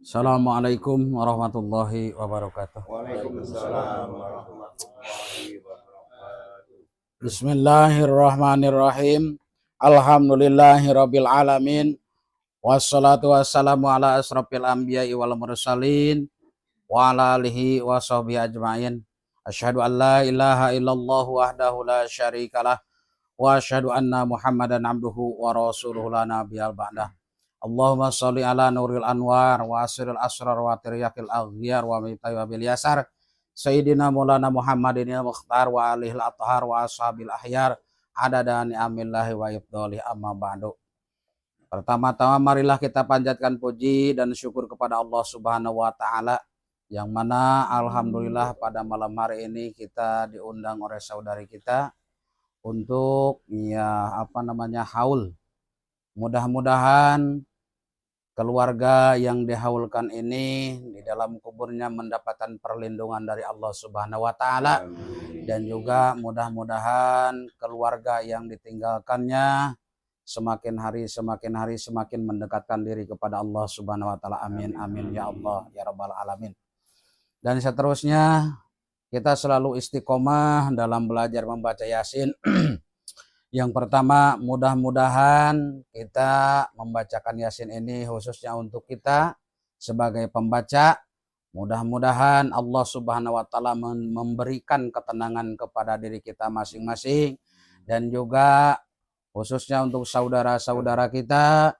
Assalamualaikum warahmatullahi wabarakatuh. Waalaikumsalam warahmatullahi wabarakatuh. Bismillahirrahmanirrahim. Alhamdulillahirabbil alamin. Wassalatu wassalamu ala asrofil anbiya'i wal mursalin wa ala alihi wa sahbihi ajma'in. Asyhadu an la ilaha illallah wahdahu la syarikalah wa asyhadu anna Muhammadan abduhu wa rasuluhu la nabiyal ba'dah. Allahumma sholli ala nuril anwar wa asril asrar wa tiryakil aghyar wa mitai wa bil yasar Sayyidina Maulana Muhammadin al-Mukhtar wa alihil athhar wa ashabil ahyar adada ni'amillahi wa ibdali amma ba'du. Pertama-tama marilah kita panjatkan puji dan syukur kepada Allah Subhanahu wa taala yang mana alhamdulillah pada malam hari ini kita diundang oleh saudari kita untuk haul. Mudah-mudahan keluarga yang dihaulkan ini di dalam kuburnya mendapatkan perlindungan dari Allah Subhanahu wa taala, dan juga mudah-mudahan keluarga yang ditinggalkannya semakin hari semakin mendekatkan diri kepada Allah Subhanahu wa taala. Amin amin ya Allah ya rabbal alamin. Dan seterusnya kita selalu istiqomah dalam belajar membaca Yasin. Yang pertama, mudah-mudahan kita membacakan Yasin ini khususnya untuk kita sebagai pembaca. Mudah-mudahan Allah Subhanahu wa taala memberikan ketenangan kepada diri kita masing-masing, dan juga khususnya untuk saudara-saudara kita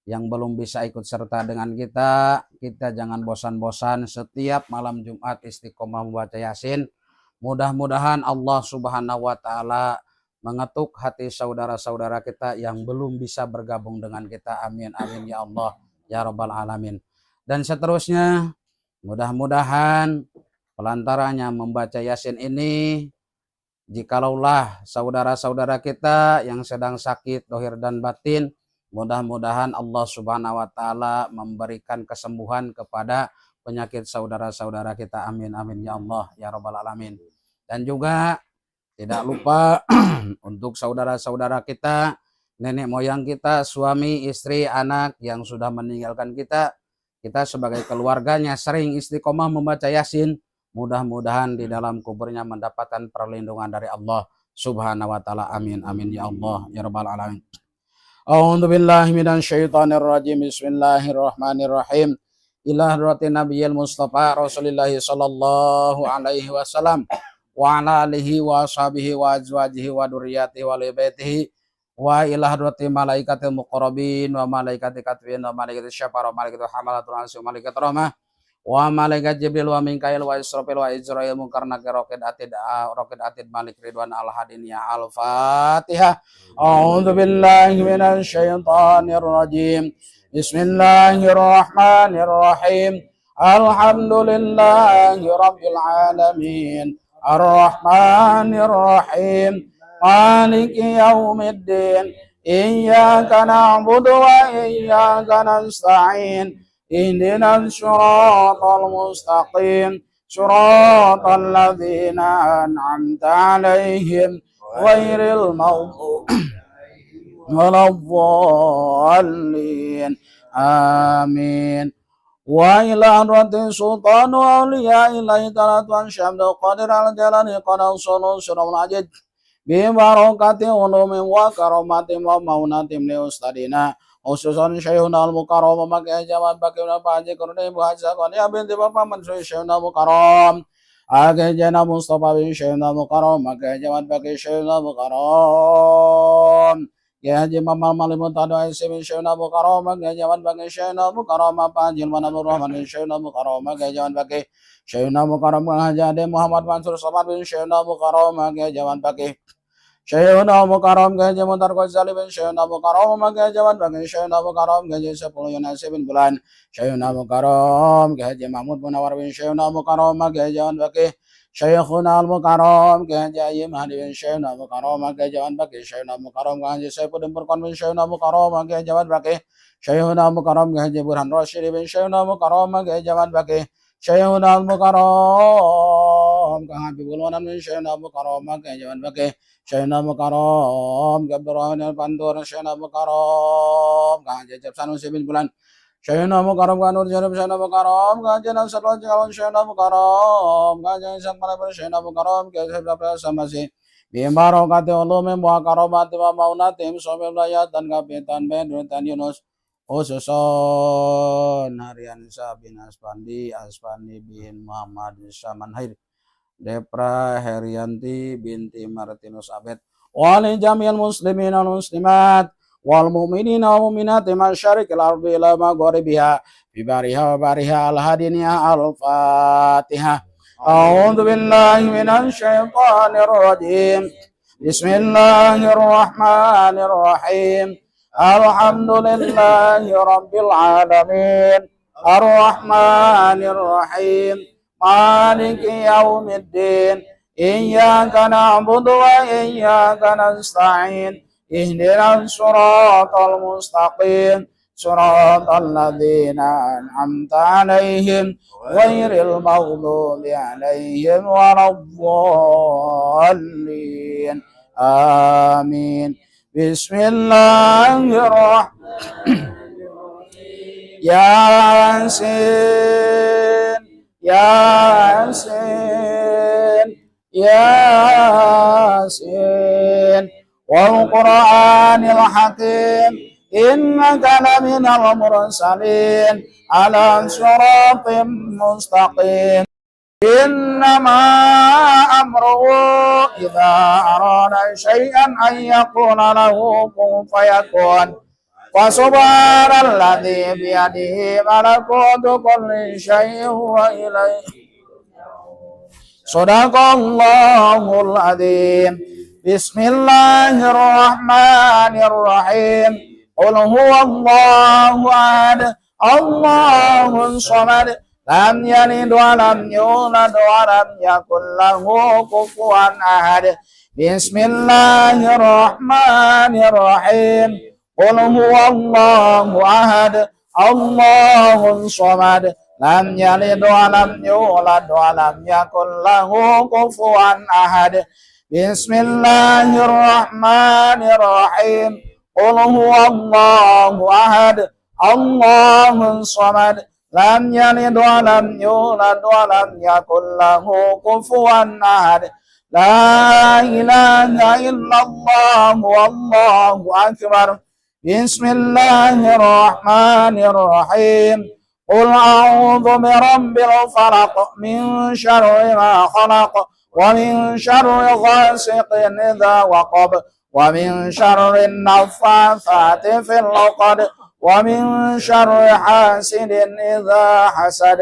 yang belum bisa ikut serta dengan kita jangan bosan-bosan setiap malam Jumat istiqomah membaca Yasin. Mudah-mudahan Allah Subhanahu wa taala mengetuk hati saudara-saudara kita yang belum bisa bergabung dengan kita. Amin amin ya Allah ya rabbal alamin. Dan seterusnya mudah-mudahan pelantarannya membaca Yasin ini, jikalaulah saudara-saudara kita yang sedang sakit dohir dan batin, mudah-mudahan Allah Subhanahu wa taala memberikan kesembuhan kepada penyakit saudara-saudara kita. Amin amin ya Allah ya rabbal alamin. Dan juga tidak lupa untuk saudara-saudara kita, nenek moyang kita, suami, istri, anak yang sudah meninggalkan kita sebagai keluarganya sering istiqomah membaca Yasin. Mudah-mudahan di dalam kuburnya mendapatkan perlindungan dari Allah Subhanahu wa taala. Amin amin ya Allah ya rabbal alamin. A'udzu billahi minasyaitonir rajim. Bismillahirrahmanirrahim. Ila hadratin nabiyil mustafa Rasulillah sallallahu alaihi wasallam wa ala alihi wa ashabihi wa azwajihi wa dzurriyyatihi wa libaitihi wa ila hadrati malaikatil muqarrabin wa malaikati katibin wa malaikati syafar wa malaikati hamalatul arsi wa malaikati rahmah wa malaikat jibril wa mikail wa israfil wa izrail munkar nakir raqid atid malik ridwan al hadin ya al fatihah. A'udzu billahi minasy syaithanir rajim. Bismillahirrahmanirrahim. Alhamdulillahi rabbil alamin. Ar-Rahmanir-Rahim, Maliki Yaumiddin, Iyyaka na'budu wa iyyaka nasta'in, Ihdinas siratal mustaqim, siratal ladzina an'amta 'alaihim ghairil maghdubi waladdallin. Amin. Wa ila hadratin sultanu awliya ilahi talatuan syamdu qadir al jalani qadal sunu suram ajid bi barakati ulumi wa karamati wa maunatim li ustadina khususan syaihuna al mukarram makai jawab bakina paji kurni buhaja qani binti bapak mansur syaihuna mukarram agai jana mustafa bin syaihuna mukarram makai jawab baki syaihuna mukarram ya haji mamal malimut adu aisyibin syai'na mukarramah ya jawan bagi syai'na mukarramah panjil manabur rahman syai'na mukarramah ya jawan bagi syai'na mukarramah haji ade Muhammad Mansur Somad bin syai'na mukarramah ya jawan bagi syai'na mukarramah ya jawan tarqal bin syai'na mukarramah ya jawan bagi syai'na mukarramah ya 10 Yunasi bin bulan syai'na mukarramah ya haji Mahmud Munawar bin syai'na mukarramah ya jawan bagi Syekhuna al-Mukarram ke Haji Mahdi bin Syekhuna al-Mukarram ke Jawan Baki Syekhuna al-Mukarram ke Haji Saifuddin Burqan bin Syekhuna al-Mukarram ke Jawan Baki Syekhuna al-Mukarram ke Haji Burhan Rasyid bin Syekhuna al-Mukarram ke Jawan Baki Syekhuna al-Mukarram ke Habibul Wanan bin Syekhuna al-Mukarram ke Jawan Baki Syekhuna al-Mukarram ke Abdurrahman al-Pantur Syekhuna al-Mukarram ke Haji Sanusi bin Bulan Syahina mukaram kanur janab syahina mukaram kajian sarwan calon syahina mukaram kajian sang malabar syahina mukaram kajian berapa sama si bimarokati ulumi muakaromati wa maunatim sobi layat dan kapitan bedrutan Yunus Ususon Harian Sabin Aspandi bin Muhammad Samanhair Depra Herianti binti Martinus Abed wali jami'al muslimin wal muslimat wal mu'minina wal mu'minati masyarikil ardi ila magharibiha bibariha wa bariha al hadiniya al fatihah. A'udzu billahi minasy syaithanir rajim. Bismillahirrahmanirrahim. Alhamdulillahi rabbil alamin. Ar-Rahmanir Rahim. Maliki yaumiddin. Iyyaka na'budu wa iyyaka nasta'in. Ihdinas siratal mustaqim. Siratal ladzina an'amta 'alaihim ghairil maghdubi 'alaihim waladdallin. Amin. Bismillahirrahmanirrahim. Yasin, Yasin, Yasin. Wal Qur'anil Hakim. Innaka laminal mursalin ala siratim mustaqim. Innama amruhu idza arada syai'an an yaqula lahu kun fayakun. Wa subhanalladzi biyadihi malakutu kulli syai'in wa ilaihi. Shadaqallahul adzim. Bismillahirrahmanirrahim. Qul huwallahu ahad. Allahus samad. Lam yalid wa lam yulad wa lam yakul lahu kufuwan ahad. Bismillahirrahmanirrahim. Qul huwallahu ahad. Allahus samad. Lam yalid wa lam yulad wa lam yakul lahu kufuwan ahad. Bismillahirrahmanirrahim. Qul huwallahu ahad. Allahus samad. Lam yalid wa lam yulad wa lam yakul lahu kufuwan ahad. La ilaha illallah wallahu akbar. Bismillahirrahmanirrahim. Qul a'udzu birabbil falaq min syarri ma khalaq wa min syarri ghasiqin idza waqab wa min syarri naffatsati fil 'uqad wa min syarri hasidin idza hasad.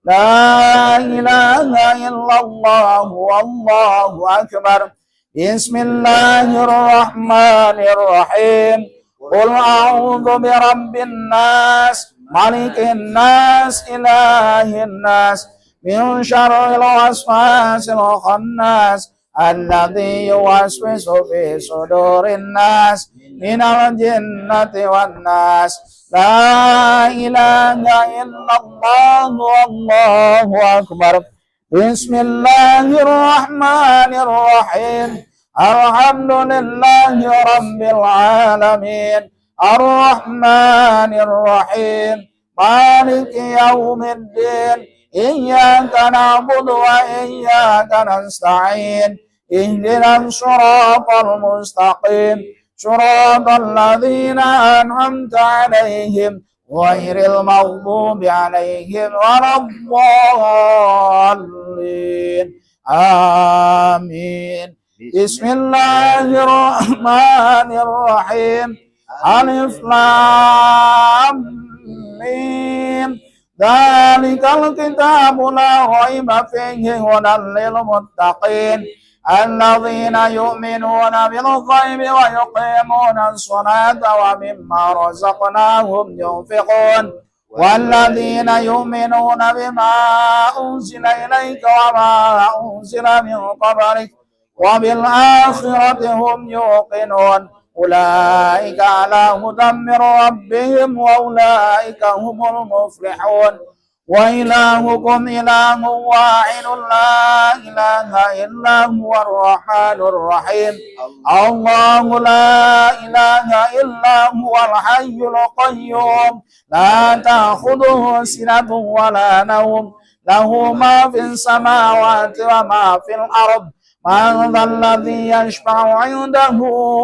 La ilaha illallah wallahu akbar. Bismillahirrahmanirrahim. Qul a'udzu birabbin nas malikin nas ilahin nas min syarril waswasil khannas alladzi yuwaswisu fi sudurin nas minal jinnati wan nas. La ilaha illallah wallahu akbar. Bismillahirrahmanirrahim. Alhamdulillahi rabbil alamin. Ar-Rahmanir Rahim. Maliki yaumiddin. Iyyaka na'budu wa iyyaka nasta'in. Ihdinas siratal mustaqim. Siratal ladzina an'amta 'alaihim ghairil maghdubi 'alaihim waladdallin. Amin. Bismillahirrahmanirrahim. Alif lam mim. Dzalikal kitabu la raiba fihi hudan lil muttaqin. Alladzina yu'minuna bil ghaibi wa yuqimuna as-salata wa mimma razaqnahum yunfiqun. Walladzina yu'minuna bima unzila ilayka wa ma unzila min qablik wa bil akhirati hum yuqinun. Ulaika ala hudan min rabbihim wa ulaika humul muflihun. وإلهكم إله واحد لا إله إلا هو الرحمن الرحيم الله لا إله إلا هو الحي القيوم لا تأخذه سنة ولا نوم له ما في السماوات وما في الأرض من ذا الذي يشفع عنده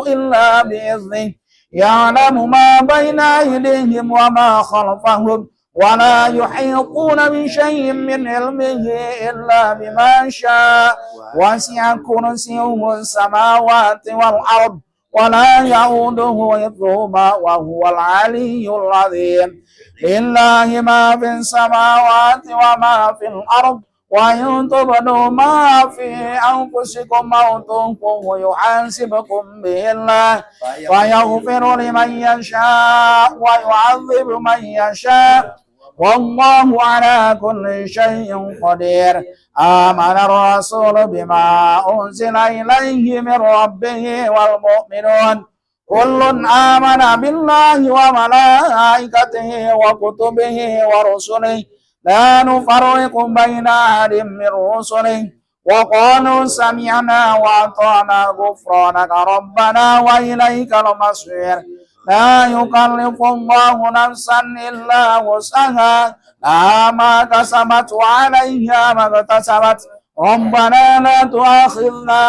إلا بإذنه يعلم ما بين أيديهم وما خلفهم ولا يحيطون بشيء من علمه إلا بما شاء وسع كرسيه السماوات والأرض ولا يعوده حفظهما وهو العلي العظيم لله ما في السماوات وما في الأرض وإن تبدوا ما في أنفسكم أو تخفوه يحاسبكم به الله فيغفر لمن يشاء ويعذب من يشاء والله على كل شيء قدير آمن الرسول بما أنزل إليه من ربه والمؤمنون كل آمن بالله وملائكته وكتبه ورسله لا نفرق بين أحد من رسله وقالوا سمعنا وأطعنا غفرانك ربنا وإليك المصير لا يكلف الله نفسا إلا وسعها لها ما كسبت وعليها ما اكتسبت ربنا لا تؤاخذنا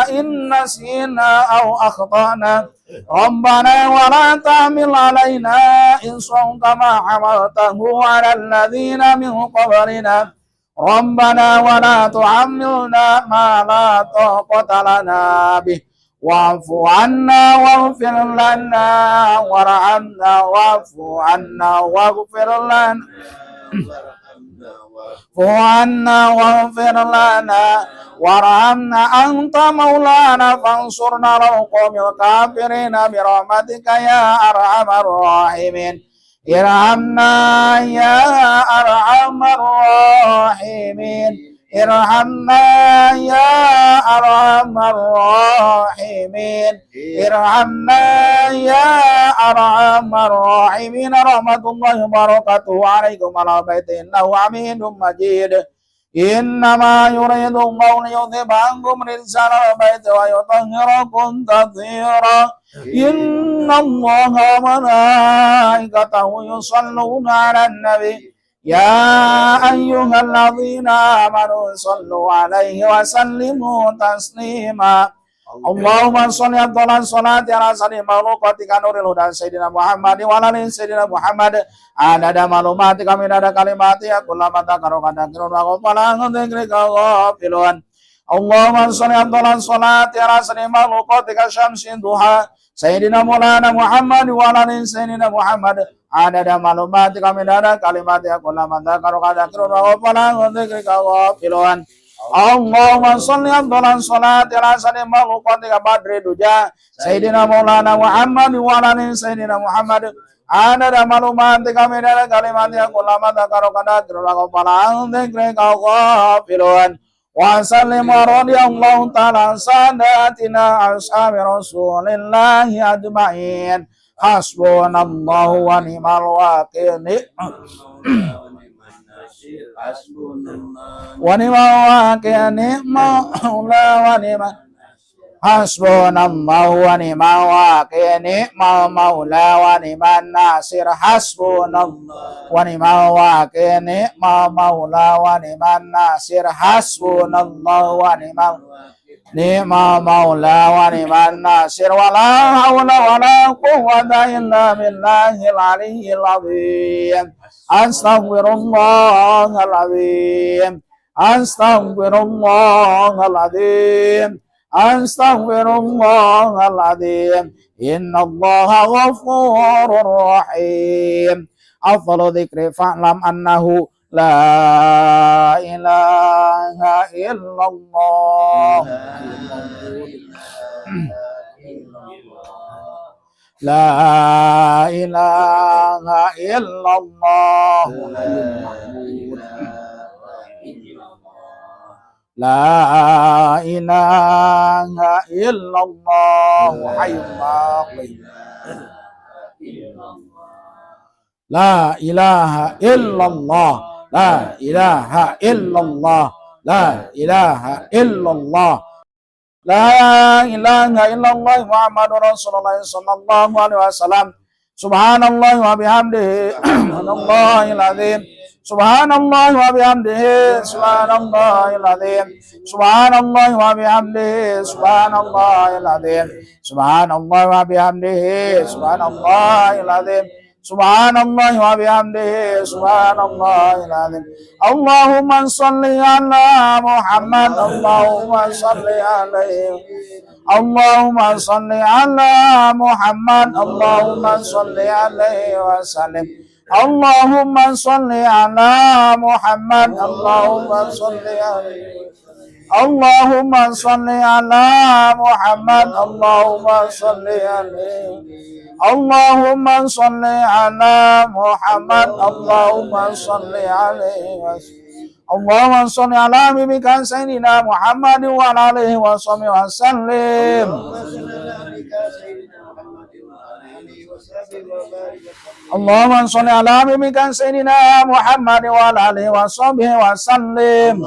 إن نسينا أو أخطأنا ربنا ولا تحمل علينا إصرا كما حملته على الذين من قبلنا ربنا ولا تحملنا ما لا طاقة لنا به واعف عنا واغفر لنا وارحمنا واعف عنا واغفر لنا وعنا واغفر لنا وارحمنا أنت مولانا فانصرنا على القوم الكافرين برحمتك يا أرحم الراحمين ارحمنا يا أرحم الراحمين ارحمنا يا أرحم الراحمين ارحمنا يا أرحم الراحمين رحمة الله وبركاته عليكم على بيت إنه حميد مجيد إنما يريد الله ليذهب عنكم رجس البيت ويطهركم تطهيرا إن الله وملائكته يصلون على النبي يا أيها الذين آمنوا صلوا عليه وسلموا تسليما اللهم صل أفضل الصلاة على سيدنا مخلوقاتك نور الهدى سيدنا محمد وعلى آله سيدنا محمد عدد معلوماتك من عدد كلماتك كلما ذكرك ذكرك وغفلا عن ذكرك غافلون اللهم صل أفضل الصلاة على سيدنا مخلوقاتك شمس الضحى سيدنا مولانا محمد وعلى آله سيدنا محمد عدد معلوماتك من عدد كلماتك كلما ذكرك ذكرك وغفلا عن ذكرك غافلون اللهم صل أفضل الصلاة على سيدنا مخلوقاتك بدر الدجى سيدنا مولانا محمد وعلى آله سيدنا محمد عدد معلوماتك من عدد كلماتك كلما ذكرك ذكرك وغفلا عن ذكرك غافلون وسلم رضي الله تعالى عن ساداتنا أصحاب رسول الله أجمعين حسبنا الله ونعم الوكيل ونعم الوكيل نعم المولى ونعم حسبنا الله ونعم الوكيل نعم المولى ونعم الناصر حسبنا الله ونعم الوكيل نعم المولى ونعم الناصر حسبنا الله ونعم نعم المولى ونعم الناصر ولا حول ولا قوة إلا بالله العلي العظيم أستغفر الله العظيم أستغفر الله العظيم أستغفر الله العظيم إن الله غفور رحيم أفضل ذكر فاعلم أنه لا إله إلا الله لا إله إلا الله لا إله إلا الله حي لا قيوم لا إله إلا الله La ilaha illallah. La ilaha illallah. La ilaha illallah Muhammadur Rasulullah sallallahu alaihi wasallam. Subhanallah wa bihamdihi subhanallahil azim. Subhanallah wa bihamdihi subhanallahil azim. Subhanallah wa bihamdihi subhanallahil azim. Subhanallah wa bihamdihi subhanallahil azim. Subhanallah wa bihamdihi subhanallahil azim. Allahumma shalli ala Muhammad. Allahumma shalli alaihi. Allahumma shalli ala Muhammad. Allahumma shalli alaihi wa sallim. Allahumma shalli ala Muhammad. Allahumma shalli alaihi. Allahumma shalli ala Muhammad. Allahumma shalli alaihi. Allahumma shalli ala Muhammad. Allahumma shalli alaihi wasallam. Allahumma shalli ala bibika sayyidina Muhammad wa ala alihi wa sahbihi wa sallim. Allahumma shalli ala bibika sayyidina Muhammad wa ala alihi wa sahbihi wa sallim.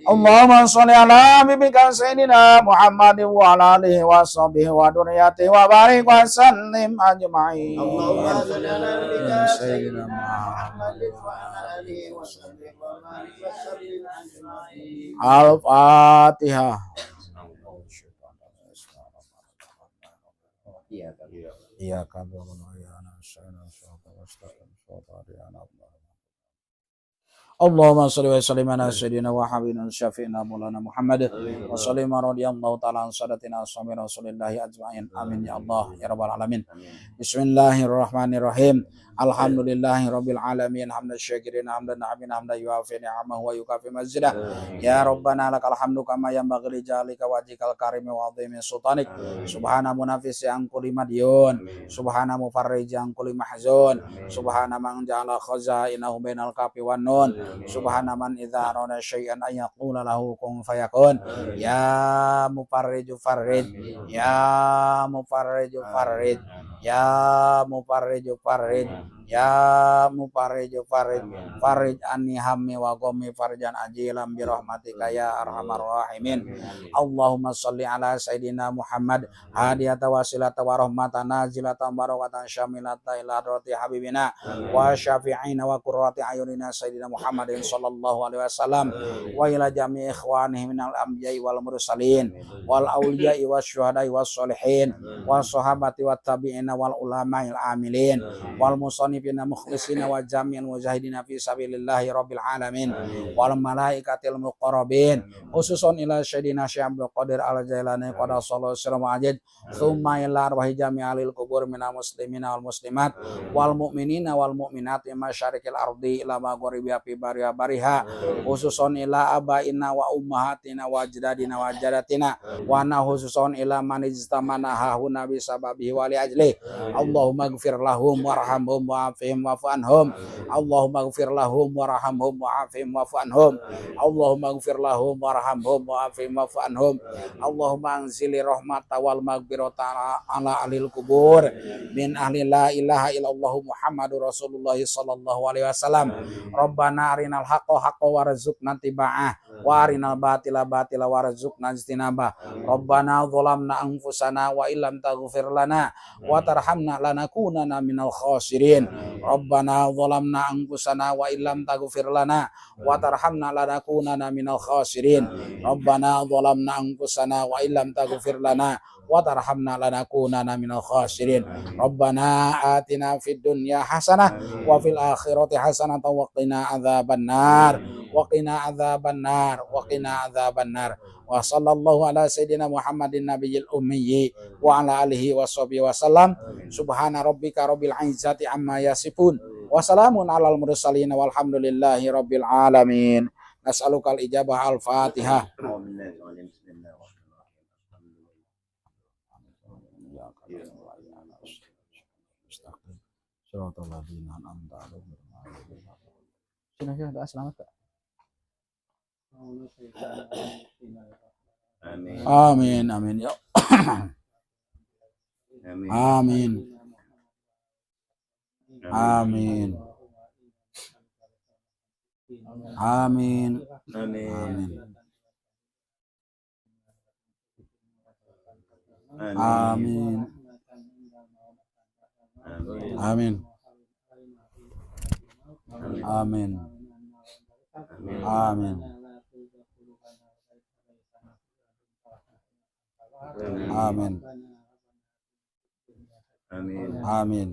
Allahumma sholli ala bibika sayyidina Muhammad wa ala alihi wa sahbihi wa duriyati wa barik wa sallim ajma'in. Allahumma sholli ala bibika sayyidina Muhammad wa ala alihi wa sahbihi wa barik wa sallim ajma'in. Al-Fatihah. Iya kan Allahumma shalli wa sallim ala sayyidina wa habibina syafi'ina maulana Muhammad wa sallim radhiyallahu ta'ala an sadatina ashabi rasulillahi ajma'in. Amin ya Allah ya rabbal alamin. Bismillahirrahmanirrahim. Alhamdulillahi rabbil alamin hamdan syakirin hamdan na'min hamdan yuafi ni'amahu wa yukafi mazzidah. Ya rabbana lakal hamdu kama yanbaghi li jalika wajhikal karimi wa 'azimi sultanik. Subhana munafisi an kulli madyun, subhana mufarriji an kulli mahzun, subhana man ja'ala khazainahu bainal kafi wan nun, subhana man idza arada syai'an ay yaqula lahu kun fayakun. Ya mufarriju farrij, ya mufarriju farrij, ya mufarriju farrij, ya mufarriju farrij, farrij anni hammi wa ghammi farjan ajilan bi rahmatika ya arhamar rahimin. Allahumma shalli ala sayyidina Muhammad hadiyata wasilata wa rahmatan nazilatan barakatan syamilata ila hadrati habibina wa syafi'ina wa qurrati ayunina sayyidina Muhammadin sallallahu alaihi wasallam wa ila jami'i ikhwanihi minal anbiya'i wal mursalin wal awliya'i wasyuhada'i was sholihin was sahabati wat tabi'ina wal ulama'il amilin wal musannifina mukhlisina wa jami'il mujahidina fi sabilillahi rabbil alamin wal malaikatil muqarrabin khususon ila sayyidina Syekh Abdul Qadir Al-Jailani qada sallallahu alaihi thumma ila arwahi jami'il kubur minal muslimina wal muslimat wal mu'minina wal mu'minat masyarikil ardi ila maghribi fi bariha khususon ila abaina wa ummahatina wa ajdadina wa jadatina wa na khususon ila man ijtamana hahuna bi sababihi wa li ajli. Allahumma ighfir lahum warhamhum wa'afihim wa'fu anhum. Allahumma ighfir lahum warhamhum wa'afihim wa'fu anhum. Allahumma ighfir lahum warhamhum wa'afihim wa'fu anhum. Allahumma anzili rahmata wal maghfirata ala ahlil kubur min ahli la ilaha illallah Muhammadur Rasulullah sallallahu alaihi wasallam. Rabbana arinal haqqa haqqa warzuqna tiba'ah wa arinal batila batila warzuqna ijtinabah. Rabbana zalamna anfusana wa illam taghfir lana wa tarhamna lanakunanna minal khasirin. Rabbana zalamna anfusana wa illam taghfir lana wa tarhamna lanakunanna minal khasirin. Rabbana zalamna anfusana wa illam taghfir lana wa tarhamna lanakunanna minal khasirin. Rabbana atina fid dunya hasanah wa fil akhirati hasanah wa qina adzabannar wa qina adzabannar wa qina adzabannar. Wa sallallahu ala sayyidina Muhammadin nabiyil ummi wa ala alihi wa sahbihi wa sallam. Subhana rabbika rabbil izzati amma yasifun wa salamun alal mursalin walhamdulillahi rabbil alamin. Nas'alukal ijabah. Al-Fatihah. Selamat. Amin amin ya. Amin. Amin. Amin. Amin. Amin. Amin. Amin. Amin. Amin. Amin. Amin.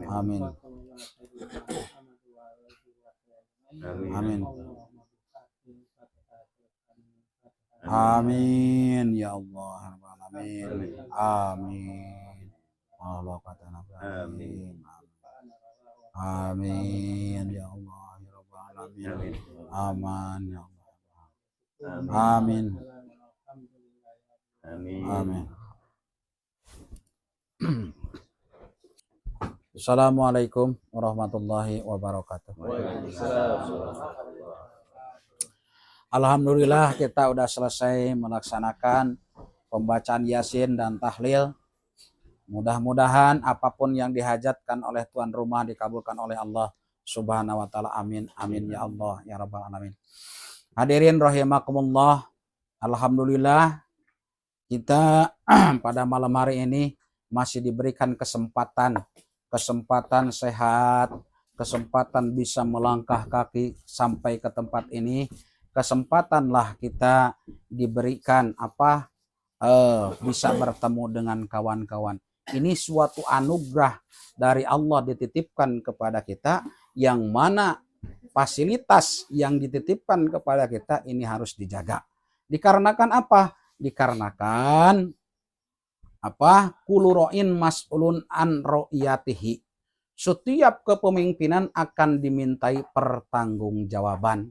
Amin. Amin. Amin ya Allah. Amin. Amin. Allah katana. Amin. Amin ya Allah ya Rabbal alamin. Aman ya Allah. Amin. Amin. Assalamualaikum warahmatullahi wabarakatuh. Alhamdulillah kita udah selesai melaksanakan pembacaan Yasin dan tahlil. Mudah-mudahan apapun yang dihajatkan oleh tuan rumah dikabulkan oleh Allah Subhanahu wa taala. Amin. Amin ya Allah ya rabbal alamin. Hadirin rahimakumullah. Alhamdulillah kita pada malam hari ini masih diberikan kesempatan sehat, kesempatan bisa melangkah kaki sampai ke tempat ini. Kesempatanlah kita diberikan bisa bertemu dengan kawan-kawan. Ini suatu anugerah dari Allah dititipkan kepada kita, yang mana fasilitas yang dititipkan kepada kita ini harus dijaga. Dikarenakan apa? Dikarenakan kullu ra'in mas'ulun an ra'iyatihi. Setiap kepemimpinan akan dimintai pertanggungjawaban.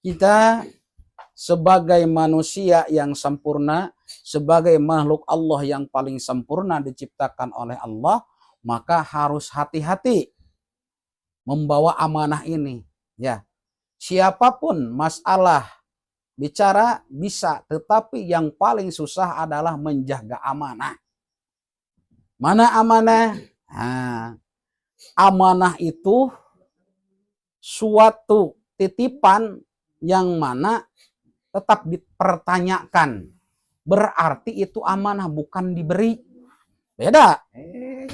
Kita sebagai manusia yang sempurna, sebagai makhluk Allah yang paling sempurna diciptakan oleh Allah, maka harus hati-hati membawa amanah ini. Ya, siapapun masalah bicara bisa, tetapi yang paling susah adalah menjaga amanah. Mana amanah? Amanah itu suatu titipan yang mana tetap dipertanyakan. Berarti itu amanah, bukan diberi. Beda.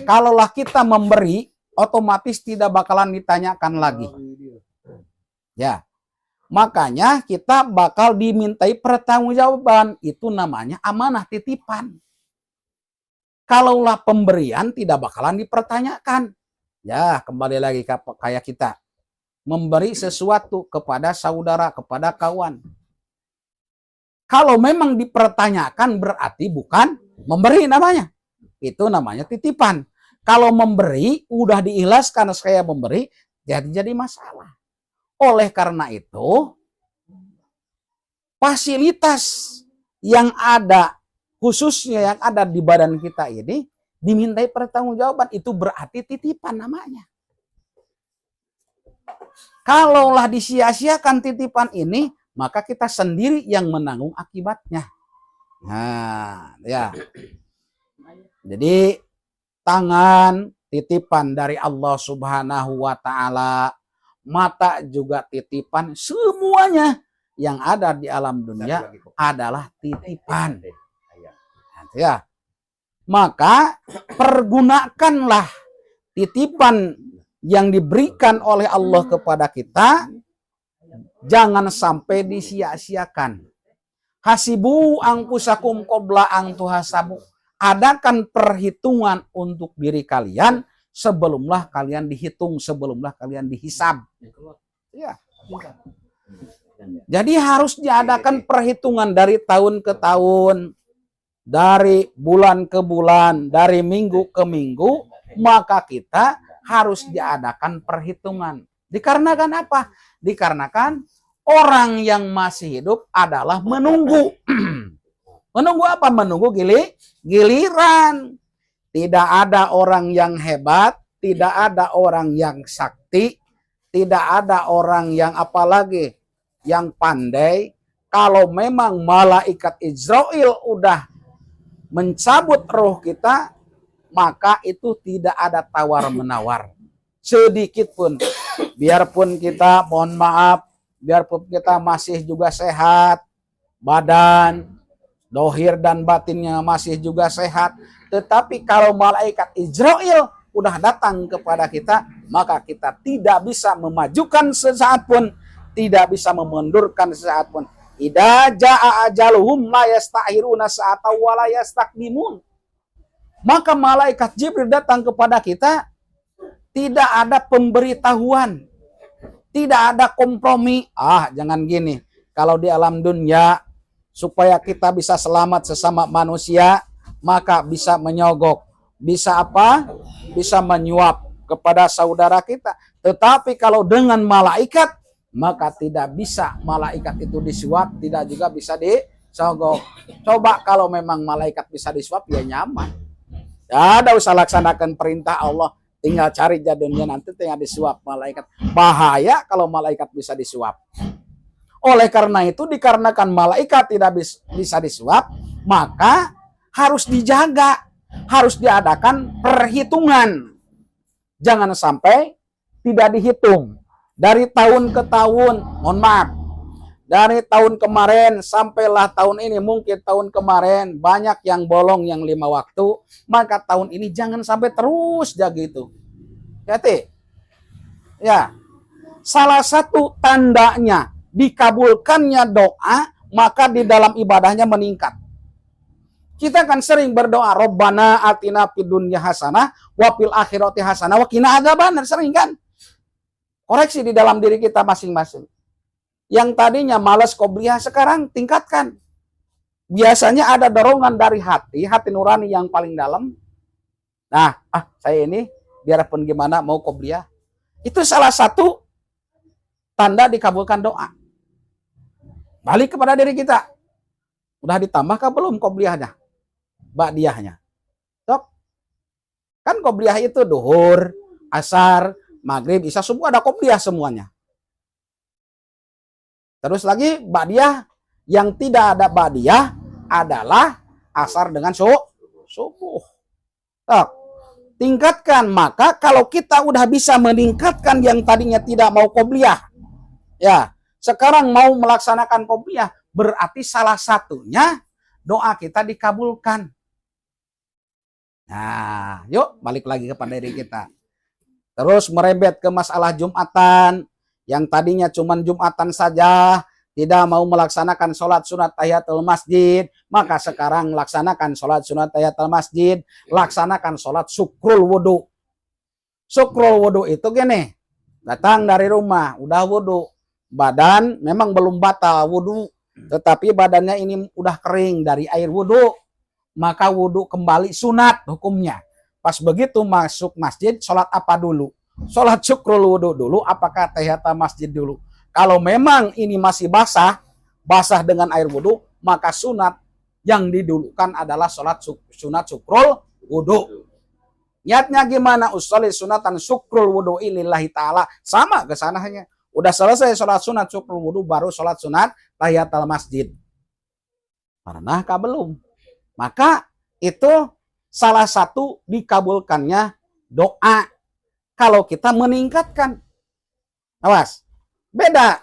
Kalaulah kita memberi, otomatis tidak bakalan ditanyakan lagi. Ya. Makanya kita bakal dimintai pertanggungjawaban. Itu namanya amanah titipan. Kalaulah pemberian tidak bakalan dipertanyakan. Ya, kembali lagi kayak kita memberi sesuatu kepada saudara, kepada kawan. Kalau memang dipertanyakan berarti bukan memberi namanya. Itu namanya titipan. Kalau memberi udah diikhlaskan saya memberi, jadi masalah. Oleh karena itu, fasilitas yang ada, khususnya yang ada di badan kita ini, dimintai pertanggungjawaban, itu berarti titipan namanya. Kalaulah disia-siakan titipan ini, maka kita sendiri yang menanggung akibatnya. Nah, ya. Jadi tangan titipan dari Allah Subhanahu wa taala, mata juga titipan, semuanya yang ada di alam dunia adalah titipan. Ya. Maka pergunakanlah titipan yang diberikan oleh Allah kepada kita, jangan sampai disia-siakan. Hasibu angkusakum qabla ang tuhasabu. Adakan perhitungan untuk diri kalian sebelumlah kalian dihitung, sebelumlah kalian dihisab. Ya. Jadi harus diadakan perhitungan dari tahun ke tahun, dari bulan ke bulan, dari minggu ke minggu, maka kita harus diadakan perhitungan. Dikarenakan apa? Dikarenakan orang yang masih hidup adalah menunggu. Menunggu apa? Menunggu giliran. Tidak ada orang yang hebat, tidak ada orang yang sakti, tidak ada orang yang apalagi yang pandai. Kalau memang malaikat Israel udah mencabut roh kita, maka itu tidak ada tawar-menawar. sedikit pun. Biarpun kita, mohon maaf, biarpun kita masih juga sehat, badan, dohir dan batinnya masih juga sehat, tetapi kalau malaikat Israil udah datang kepada kita, maka kita tidak bisa memajukan sesaat pun, tidak bisa memundurkan sesaat pun. Idza jaa ajaluhum la yasta'khiruna sa'atan wa la yastaqdimun. Maka malaikat Jibril datang kepada kita, tidak ada pemberitahuan, tidak ada kompromi. Jangan gini. Kalau di alam dunia, supaya kita bisa selamat sesama manusia, maka bisa menyogok. Bisa apa? Bisa menyuap kepada saudara kita. Tetapi kalau dengan malaikat, maka tidak bisa malaikat itu disuap, tidak juga bisa disogok. Coba kalau memang malaikat bisa disuap, ya nyaman. Tidak usah laksanakan perintah Allah. Tinggal cari jadulnya, nanti tinggal disuap malaikat. Bahaya kalau malaikat bisa disuap. Oleh karena itu, dikarenakan malaikat tidak bisa disuap, maka harus dijaga. Harus diadakan perhitungan. Jangan sampai tidak dihitung. Dari tahun ke tahun, mohon maaf. Dari tahun kemarin sampailah tahun ini, mungkin tahun kemarin banyak yang bolong yang 5 waktu, maka tahun ini jangan sampai terus jaga itu. Hati. Ya. Salah satu tandanya dikabulkannya doa, maka di dalam ibadahnya meningkat. Kita kan sering berdoa, Rabbana atina fid dunya hasanah wa fil akhirati hasanah wa qina adzabannar, sering kan? Koreksi di dalam diri kita masing-masing. Yang tadinya malas qobliyah, sekarang tingkatkan. Biasanya ada dorongan dari hati nurani yang paling dalam. Nah, saya ini biarpun gimana mau qobliyah. Itu salah satu tanda dikabulkan doa. Balik kepada diri kita. Udah ditambahkah belum qobliyahnya? Ba'diyahnya. Tok. Kan qobliyah itu duhur, asar, maghrib, isya, subuh ada qobliyah semuanya. Terus lagi ba'diyah, yang tidak ada ba'diyah adalah asar dengan subuh. Tok. Tingkatkan, maka kalau kita udah bisa meningkatkan yang tadinya tidak mau qobliyah, ya, sekarang mau melaksanakan qobliyah, berarti salah satunya doa kita dikabulkan. Nah, yuk balik lagi kepada diri kita. Terus merembet ke masalah Jumatan, yang tadinya cuma Jumatan saja, tidak mau melaksanakan sholat sunat tahiyatul masjid, maka sekarang laksanakan sholat sunat tahiyatul masjid, laksanakan sholat syukrul wudu. Syukrul wudu itu gini, datang dari rumah, udah wudu, badan memang belum batal wudu, tetapi badannya ini udah kering dari air wudu, maka wudu kembali sunat hukumnya. Pas begitu masuk masjid, sholat apa dulu? Sholat syukrul wudu dulu, apakah tahiyatul masjid dulu? Kalau memang ini masih basah dengan air wudu, maka sunat yang didulukan adalah sholat sunat syukrul wudu. Niatnya gimana? Usolli sunatan syukrul wudu lillahi ta'ala. Sama kesananya. Udah selesai sholat sunat syukrul wudu, baru sholat sunat tahiyatul masjid. Pernahkah belum? Maka itu salah satu dikabulkannya doa. Kalau kita meningkatkan. Awas. Beda.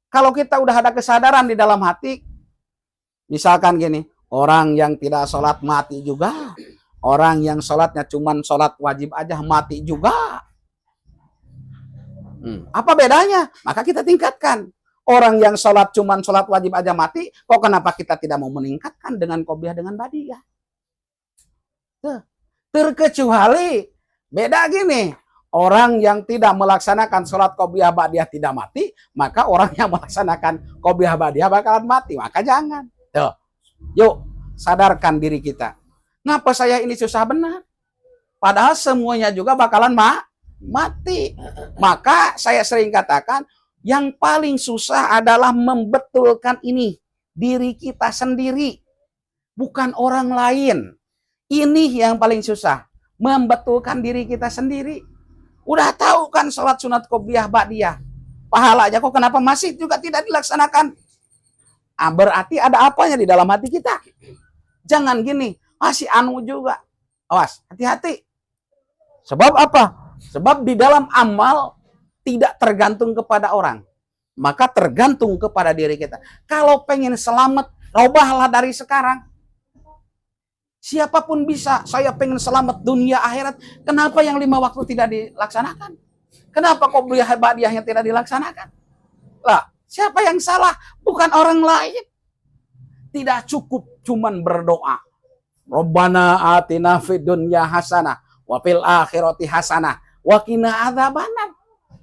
Kalau kita udah ada kesadaran di dalam hati. Misalkan gini. Orang yang tidak sholat mati juga. Orang yang sholatnya cuman sholat wajib aja mati juga. Apa bedanya? Maka kita tingkatkan. Orang yang sholat cuman sholat wajib aja mati. Kok kenapa kita tidak mau meningkatkan dengan qobliyah dengan ba'diyah? Terkecuali. Beda gini. Orang yang tidak melaksanakan sholat qobliyah ba'diyah tidak mati, maka orang yang melaksanakan qobliyah ba'diyah bakalan mati. Maka jangan. Tuh. Yuk, sadarkan diri kita. Ngapa saya ini susah benar? Padahal semuanya juga bakalan mati. Maka saya sering katakan, yang paling susah adalah membetulkan ini. Diri kita sendiri. Bukan orang lain. Ini yang paling susah. Membetulkan diri kita sendiri. Udah tahu kan sholat sunat qobliyah ba'diyah. Pahalanya kok kenapa masih juga tidak dilaksanakan? Berarti ada apanya di dalam hati kita. Jangan gini, si anu juga. Awas, hati-hati. Sebab apa? Sebab di dalam amal tidak tergantung kepada orang, maka tergantung kepada diri kita. Kalau pengen selamat, robahlah dari sekarang. Siapapun bisa, saya pengen selamat dunia akhirat. Kenapa yang 5 waktu tidak dilaksanakan? Kenapa qobliyah ba'diyahnya tidak dilaksanakan? Lah, siapa yang salah? Bukan orang lain. Tidak cukup cuman berdoa. Rabbana atina fid dunya hasanah wa fil akhirati hasanah wa qina adzabannar.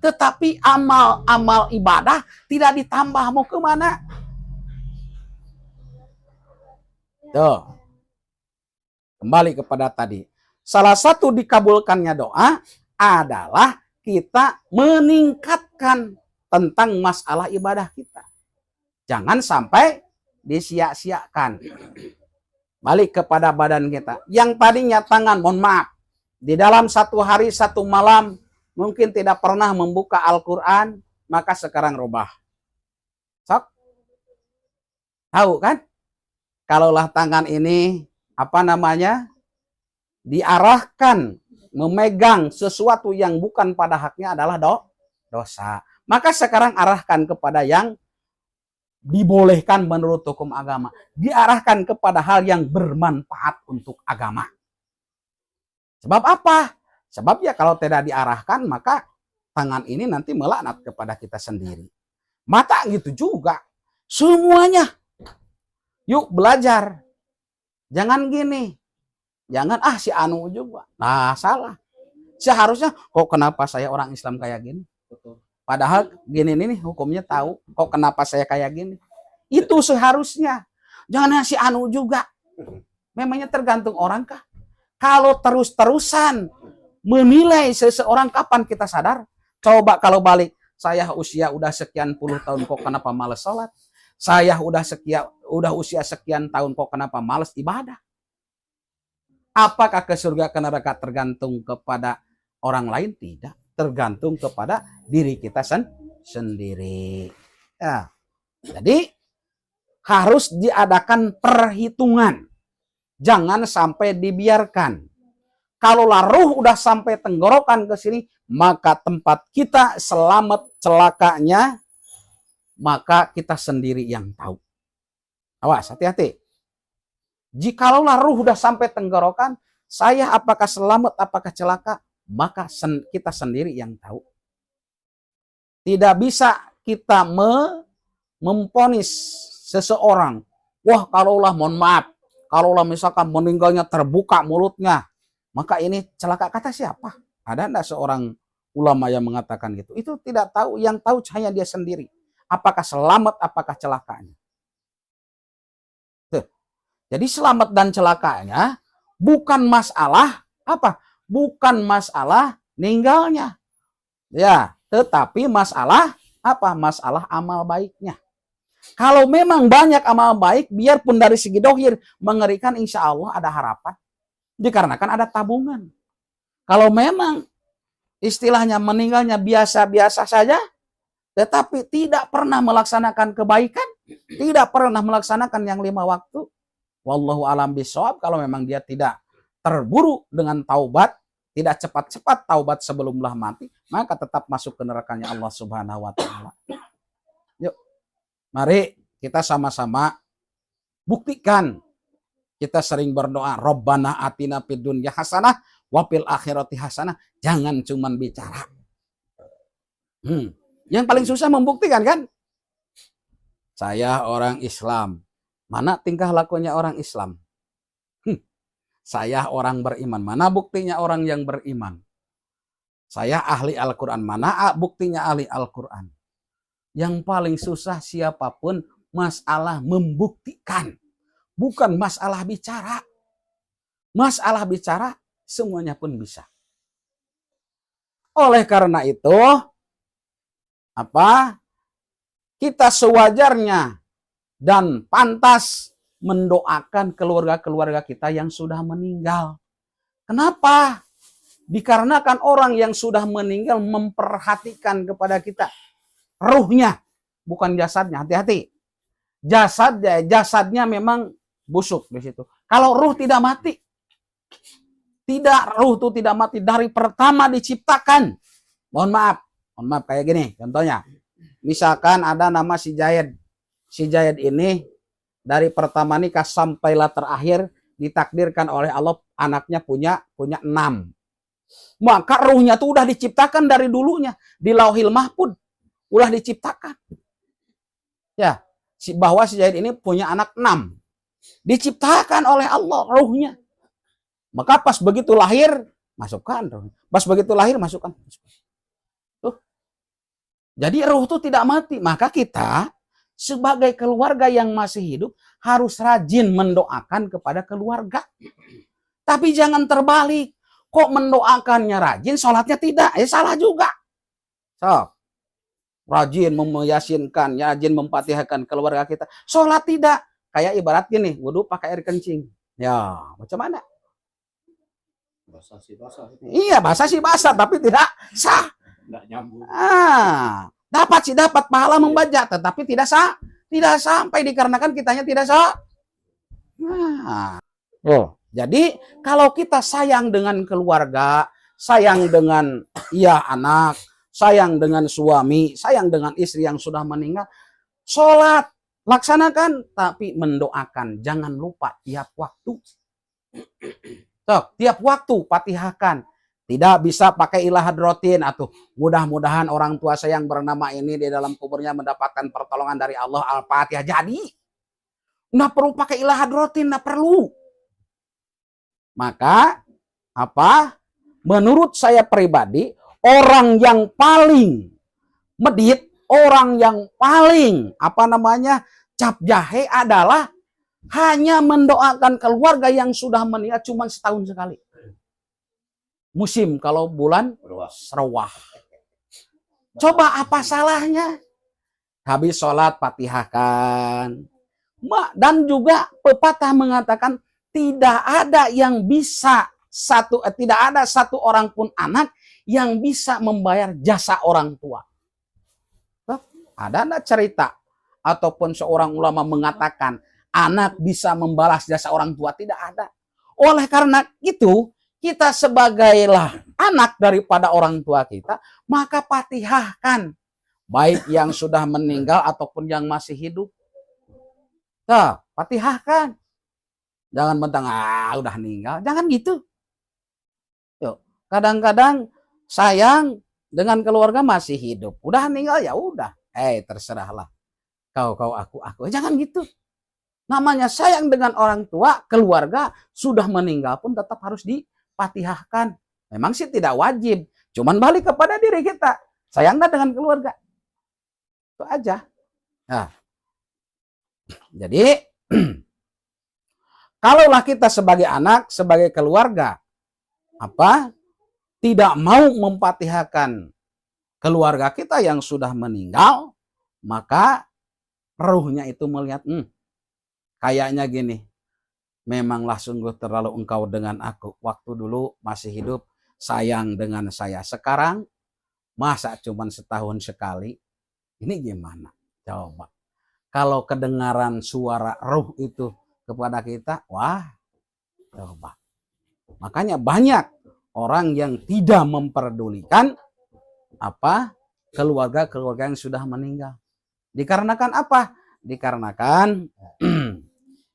Tetapi amal ibadah tidak ditambah, mau kemana? Tuh. Kembali kepada tadi. Salah satu dikabulkannya doa adalah kita meningkatkan tentang masalah ibadah kita. Jangan sampai disia-siakan. Balik kepada badan kita. Yang tadinya tangan, mohon maaf, di dalam 1 hari 1 malam mungkin tidak pernah membuka Al-Quran, maka sekarang rubah. Sok? Tahu kan? Kalaulah tangan ini diarahkan memegang sesuatu yang bukan pada haknya adalah dosa. Maka sekarang arahkan kepada yang dibolehkan menurut hukum agama. Diarahkan kepada hal yang bermanfaat untuk agama. Sebab apa? Sebab ya kalau tidak diarahkan, maka tangan ini nanti melaknat kepada kita sendiri. Mata gitu juga. Semuanya. Yuk belajar. Jangan gini. Jangan si anu juga. Nah, salah. Seharusnya kok kenapa saya orang Islam kayak gini? Padahal gini nih hukumnya tahu. Kok kenapa saya kayak gini? Itu seharusnya. Jangan si anu juga. Memangnya tergantung orang kah? Kalau terus-terusan menilai seseorang, kapan kita sadar? Coba kalau balik. Saya usia udah sekian puluh tahun kok kenapa malas sholat? Saya udah usia sekian tahun kok kenapa malas ibadah? Apakah ke surga ke neraka tergantung kepada orang lain? Tidak. Tergantung kepada diri kita sendiri. Ya. Jadi harus diadakan perhitungan. Jangan sampai dibiarkan. Kalau ruh udah sampai tenggorokan ke sini, maka tempat kita selamat celakanya, maka kita sendiri yang tahu. Awas, hati-hati. Jikalau ruh udah sampai tenggorokan, saya apakah selamat, apakah celaka, maka kita sendiri yang tahu. Tidak bisa kita memponis seseorang. Wah, kalaulah mohon maaf, kalaulah misalkan meninggalnya terbuka mulutnya, maka ini celaka. Kata siapa? Ada enggak seorang ulama yang mengatakan gitu? Itu tidak tahu, yang tahu hanya dia sendiri. Apakah selamat, apakah celakanya. Tuh. Jadi selamat dan celakanya bukan masalah apa? Bukan masalah ninggalnya. Ya, tetapi masalah apa? Masalah amal baiknya. Kalau memang banyak amal baik, biarpun dari segi dohir mengerikan, insya Allah ada harapan. Dikarenakan ada tabungan. Kalau memang istilahnya meninggalnya biasa-biasa saja, tetapi tidak pernah melaksanakan kebaikan, tidak pernah melaksanakan yang 5 waktu, wallahu alam bishawab, kalau memang dia tidak terburu dengan taubat, tidak cepat-cepat taubat sebelumlah mati, maka tetap masuk ke nerakanya Allah Subhanahu wa taala. Yuk, mari kita sama-sama buktikan. Kita sering berdoa, Rabbana atina fid dunya hasanah wa fil akhirati hasanah. Jangan cuman bicara. Yang paling susah membuktikan kan? Saya orang Islam. Mana tingkah lakunya orang Islam? Saya orang beriman. Mana buktinya orang yang beriman? Saya ahli Al-Quran. Mana buktinya ahli Al-Quran? Yang paling susah siapapun masalah membuktikan. Bukan masalah bicara. Masalah bicara semuanya pun bisa. Oleh karena itu, kita sewajarnya dan pantas mendoakan keluarga-keluarga kita yang sudah meninggal. Kenapa? Dikarenakan orang yang sudah meninggal memperhatikan kepada kita ruhnya, bukan jasadnya. Hati-hati. Jasadnya memang busuk di situ. Kalau ruh tidak mati, Tidak, ruh itu tidak mati dari pertama diciptakan. Mohon maaf kayak gini contohnya. Misalkan ada nama si Jayed. Si Jayed ini dari pertama nikah sampailah terakhir ditakdirkan oleh Allah anaknya punya 6. Maka ruhnya tuh udah diciptakan dari dulunya di Lauhil Mahfuz, udah diciptakan. Ya, bahwa si Jayed ini punya anak 6. Diciptakan oleh Allah ruhnya. Maka pas begitu lahir masukkan ruh. Pas begitu lahir masukkan. Tuh. Jadi ruh itu tidak mati. Maka kita sebagai keluarga yang masih hidup harus rajin mendoakan kepada keluarga. Tapi jangan terbalik. Kok mendoakannya rajin, sholatnya tidak? Salah juga. So, rajin meyasinkan, rajin memfatihahkan keluarga kita. Sholat tidak. Kayak ibarat gini, wudhu pakai air kencing. Ya, macam mana? Basah sih basah. Iya, basah sih basah, tapi tidak sah. Nggak nyambung. Dapat pahala membaca, tetapi tidak sah. Tidak sampai dikarenakan kitanya tidak sah. Jadi kalau kita sayang dengan keluarga, sayang dengan anak, sayang dengan suami, sayang dengan istri yang sudah meninggal, sholat, laksanakan, tapi mendoakan. Jangan lupa tiap waktu. Tiap waktu fatihahkan. Tidak bisa pakai ilah hadrotin atau mudah-mudahan orang tua saya yang bernama ini di dalam kuburnya mendapatkan pertolongan dari Allah, Al-Fatihah. Jadi nggak perlu pakai ilah hadrotin, nggak perlu. Maka menurut saya pribadi, orang yang paling medit, orang yang paling cap jahe adalah hanya mendoakan keluarga yang sudah meninggal cuma setahun sekali. Musim kalau bulan Srawah. Coba apa salahnya? Habis sholat fatihahkan. Dan juga pepatah mengatakan tidak ada satu orang pun anak yang bisa membayar jasa orang tua. Ada enggak cerita ataupun seorang ulama mengatakan anak bisa membalas jasa orang tua? Tidak ada. Oleh karena itu, kita sebagailah anak daripada orang tua kita, maka fatihahkan baik yang sudah meninggal ataupun yang masih hidup. Fatihahkan. Jangan mentang udah meninggal, jangan gitu. Yuk, kadang-kadang sayang dengan keluarga masih hidup, udah meninggal ya udah, terserahlah. Kau aku, jangan gitu. Namanya sayang dengan orang tua, keluarga sudah meninggal pun tetap harus difatihahkan. Memang sih tidak wajib, cuman balik kepada diri kita. Sayang nggak dengan keluarga? Itu aja. Nah, jadi kalaulah kita sebagai anak, sebagai keluarga, tidak mau memfatihahkan keluarga kita yang sudah meninggal, maka ruhnya itu melihat, kayaknya gini, memanglah sungguh terlalu engkau dengan aku. Waktu dulu masih hidup, sayang dengan saya. Sekarang, masa cuma setahun sekali? Ini gimana? Coba. Kalau kedengaran suara ruh itu kepada kita, wah, coba. Makanya banyak orang yang tidak memperdulikan keluarga-keluarga yang sudah meninggal. Dikarenakan apa? Dikarenakan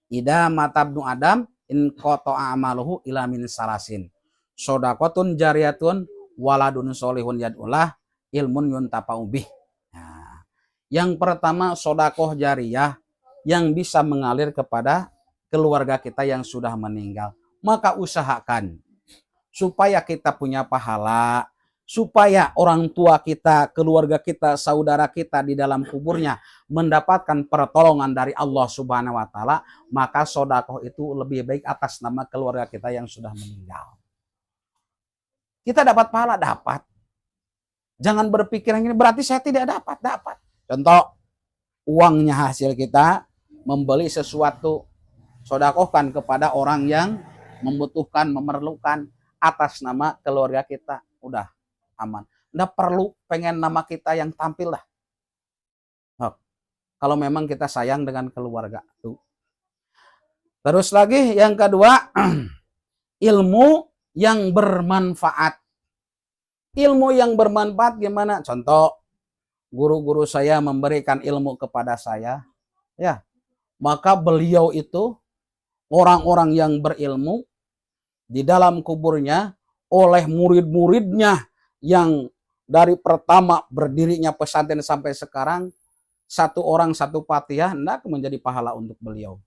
ida matabnu adam in koto amaluhu ila min salasin. Sodakotun jariyatun waladun solihun yadullah ilmun yuntafa'u bih. Nah, yang pertama sodakoh jariyah yang bisa mengalir kepada keluarga kita yang sudah meninggal. Maka usahakan supaya kita punya pahala, supaya orang tua kita, keluarga kita, saudara kita di dalam kuburnya mendapatkan pertolongan dari Allah Subhanahu wa taala, maka sedekah itu lebih baik atas nama keluarga kita yang sudah meninggal. Kita dapat pahala, dapat. Jangan berpikir ini berarti saya tidak dapat. Contoh, uangnya hasil kita membeli sesuatu, sedekahkan kepada orang yang membutuhkan, memerlukan atas nama keluarga kita, udah aman. Nggak perlu pengen nama kita yang tampil lah. Kalau memang kita sayang dengan keluarga tuh. Terus lagi yang kedua, ilmu yang bermanfaat. Ilmu yang bermanfaat gimana? Contoh, guru-guru saya memberikan ilmu kepada saya, ya, maka beliau itu orang-orang yang berilmu di dalam kuburnya oleh murid-muridnya yang dari pertama berdirinya pesantren sampai sekarang, satu orang satu Fatihah hendak menjadi pahala untuk beliau.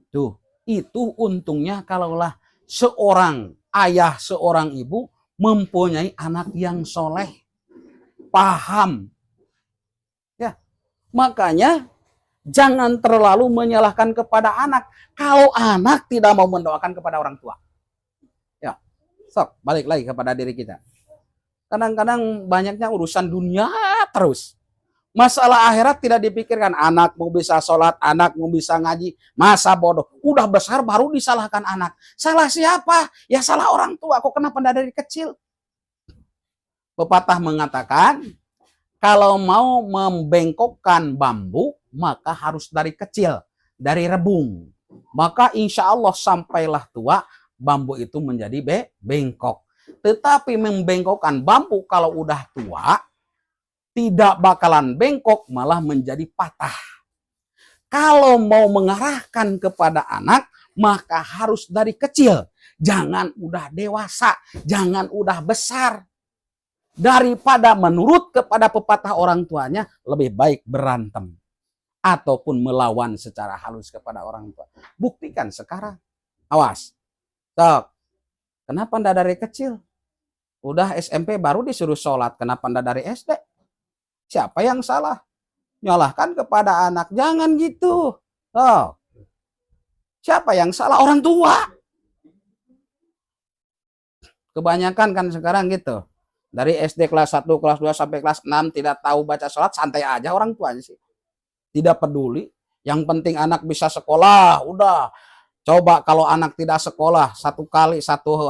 Tuh, itu untungnya kalaulah seorang ayah, seorang ibu mempunyai anak yang soleh, paham. Ya, makanya jangan terlalu menyalahkan kepada anak kalau anak tidak mau mendoakan kepada orang tua. Ya, sok balik lagi kepada diri kita. Kadang-kadang banyaknya urusan dunia terus. Masalah akhirat tidak dipikirkan. Anak mau bisa sholat, anak mau bisa ngaji, masa bodoh. Udah besar baru disalahkan anak. Salah siapa? Ya salah orang tua. Kok kenapa dari kecil? Pepatah mengatakan, kalau mau membengkokkan bambu, maka harus dari kecil, dari rebung. Maka insya Allah sampailah tua, bambu itu menjadi bengkok. Tetapi membengkokkan bambu kalau udah tua, tidak bakalan bengkok, malah menjadi patah. Kalau mau mengarahkan kepada anak, maka harus dari kecil. Jangan udah dewasa, jangan udah besar. Daripada menurut kepada pepatah orang tuanya, lebih baik berantem. Ataupun melawan secara halus kepada orang tua. Buktikan sekarang. Awas. Sok. Kenapa ndak dari kecil? Udah SMP baru disuruh sholat. Kenapa ndak dari SD? Siapa yang salah? Nyalahkan kepada anak. Jangan gitu. Oh. Siapa yang salah? Orang tua. Kebanyakan kan sekarang gitu. Dari SD kelas 1, kelas 2 sampai kelas 6 tidak tahu baca sholat, santai aja orang tuanya sih. Tidak peduli. Yang penting anak bisa sekolah. Udah. Coba kalau anak tidak sekolah satu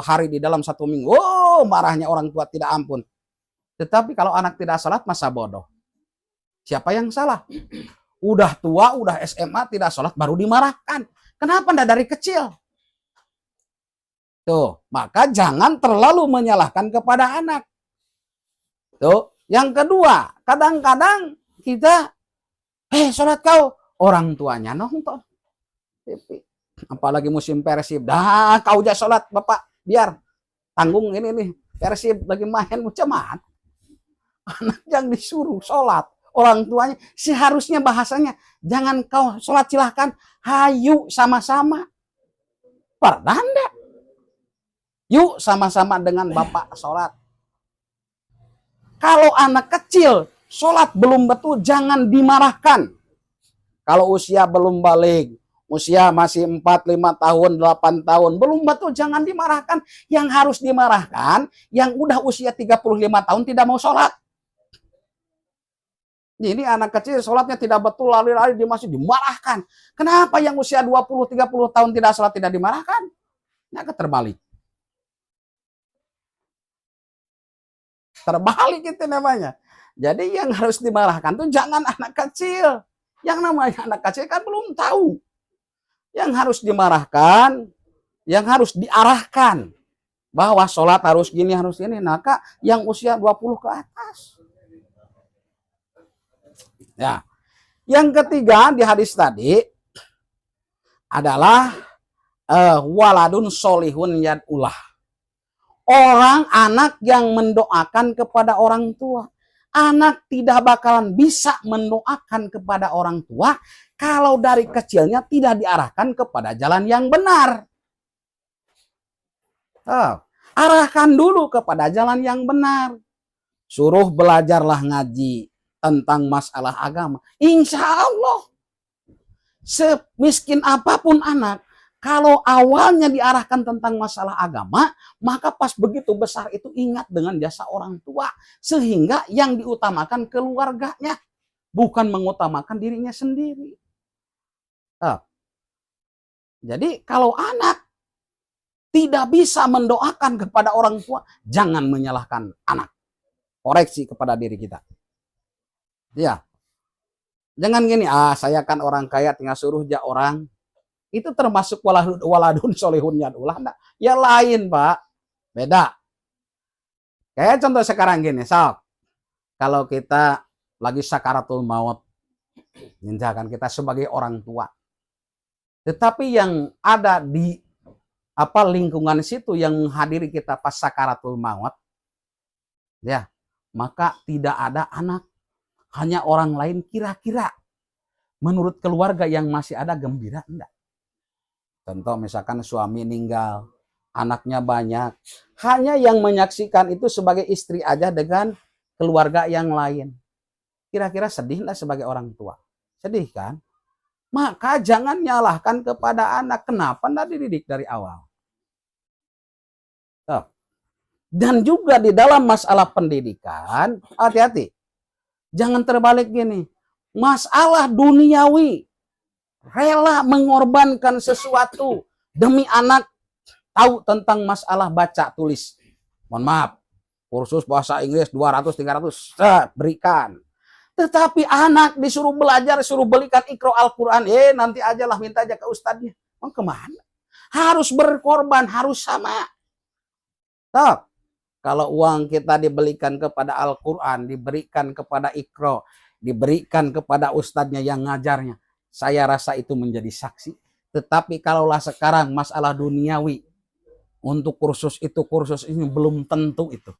hari di dalam 1 minggu. Oh, marahnya orang tua tidak ampun. Tetapi kalau anak tidak sholat, masa bodoh. Siapa yang salah? Udah tua, udah SMA, tidak sholat, baru dimarahkan. Kenapa enggak dari kecil? Tuh, maka jangan terlalu menyalahkan kepada anak. Tuh, yang kedua, kadang-kadang kita, sholat kau, orang tuanya nonton TV. Apalagi musim Persib, dah kau aja sholat bapak, biar tanggung ini nih, Persib lagi main macam mana? Anak yang disuruh sholat, orang tuanya seharusnya bahasanya, jangan kau sholat silahkan, hayu sama-sama. Pernah enggak? Yuk sama-sama dengan bapak sholat. Kalau anak kecil sholat belum betul, jangan dimarahkan. Kalau usia belum balik, usia masih 4, 5 tahun, 8 tahun, belum betul, jangan dimarahkan. Yang harus dimarahkan, yang udah usia 35 tahun tidak mau sholat. Ini anak kecil sholatnya tidak betul, lari-lari di masjid, dimarahkan. Kenapa yang usia 20, 30 tahun tidak sholat tidak dimarahkan? Nggak terbalik. Terbalik itu namanya. Jadi yang harus dimarahkan tuh jangan anak kecil. Yang namanya anak kecil kan belum tahu. Yang harus dimarahkan, yang harus diarahkan. Bahwa sholat harus gini, harus ini. Maka yang usia 20 ke atas. Ya. Yang ketiga di hadis tadi adalah waladun solihun yad'ulah. Orang anak yang mendoakan kepada orang tua. Anak tidak bakalan bisa mendoakan kepada orang tua kalau dari kecilnya tidak diarahkan kepada jalan yang benar. Arahkan dulu kepada jalan yang benar. Suruh belajarlah ngaji tentang masalah agama. Insya Allah. Semiskin apapun anak, kalau awalnya diarahkan tentang masalah agama, maka pas begitu besar itu ingat dengan jasa orang tua. Sehingga yang diutamakan keluarganya, bukan mengutamakan dirinya sendiri. Jadi kalau anak tidak bisa mendoakan kepada orang tua, jangan menyalahkan anak. Koreksi kepada diri kita. Ya. Jangan gini, saya kan orang kaya tinggal suruh aja orang itu termasuk waladun solihun yad'ulah enggak? Ya lain, Pak. Beda. Kayak contoh sekarang gini, sok. Kalau kita lagi sakaratul maut, misalkan kita sebagai orang tua. Tetapi yang ada di lingkungan situ yang menghadiri kita pas sakaratul maut, ya, maka tidak ada anak, hanya orang lain. Kira-kira menurut keluarga yang masih ada gembira enggak? Contoh misalkan suami meninggal, anaknya banyak, hanya yang menyaksikan itu sebagai istri aja dengan keluarga yang lain. Kira-kira sedih enggak sebagai orang tua? Sedih kan? Maka jangan nyalahkan kepada anak. Kenapa enggak dididik dari awal? Dan juga di dalam masalah pendidikan, hati-hati. Jangan terbalik gini. Masalah duniawi, rela mengorbankan sesuatu demi anak tahu tentang masalah baca tulis. Mohon maaf, kursus bahasa Inggris 200-300, berikan. Tetapi anak disuruh belajar, suruh belikan Iqra Al-Quran, nanti aja lah, minta aja ke ustadznya. Mau kemana? Harus berkorban, harus sama. Tuh, kalau uang kita dibelikan kepada Al-Quran, diberikan kepada Iqra, diberikan kepada ustadznya yang ngajarnya, saya rasa itu menjadi saksi. Tetapi kalaulah sekarang masalah duniawi, untuk kursus itu, kursus ini, belum tentu itu.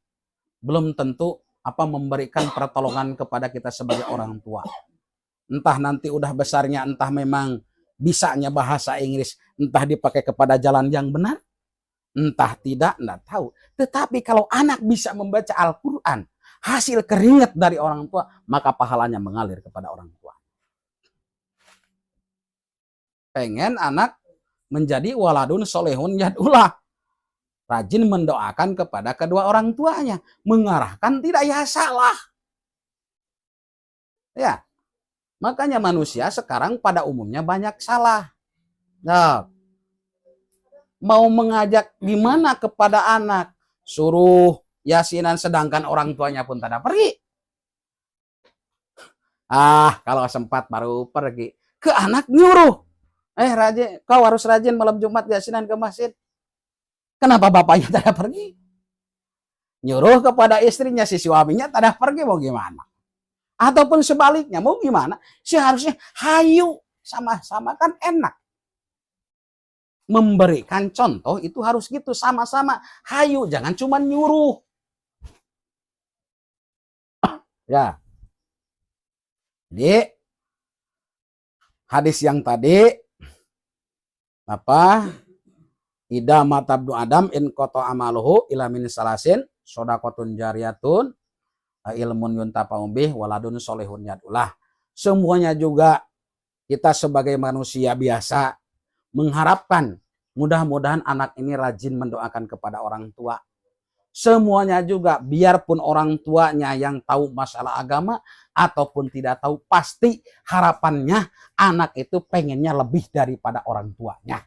Belum tentu memberikan pertolongan kepada kita sebagai orang tua. Entah nanti udah besarnya, entah memang bisanya bahasa Inggris, entah dipakai kepada jalan yang benar, entah tidak, enggak tahu. Tetapi kalau anak bisa membaca Al-Quran, hasil keringat dari orang tua, maka pahalanya mengalir kepada orang tua. Pengen anak menjadi waladun solehun yad'ulah, rajin mendoakan kepada kedua orang tuanya, mengarahkan tidak, ya salah. Ya, makanya manusia sekarang pada umumnya banyak salah. Nah, mau mengajak gimana kepada anak, suruh yasinan sedangkan orang tuanya pun tidak pergi. Kalau sempat baru pergi. Ke anak nyuruh, rajin, kau harus rajin malam Jumat yasinan ke masjid. Kenapa bapaknya tidak pergi? Nyuruh kepada istrinya, si suaminya tidak pergi, mau gimana? Ataupun sebaliknya, mau gimana? Seharusnya hayu, sama-sama kan enak. Memberikan contoh itu harus gitu, sama-sama hayu, jangan cuma nyuruh. Ya. Jadi hadis yang tadi Ida matabdu Adam in koto amaluhu ila min salasin sodakotun jariyatun ilmun yuntafa'u waladun solehun yad'ulah. Semuanya juga kita sebagai manusia biasa mengharapkan mudah-mudahan anak ini rajin mendoakan kepada orang tua. Semuanya juga biarpun orang tuanya yang tahu masalah agama ataupun tidak tahu, pasti harapannya anak itu pengennya lebih daripada orang tuanya.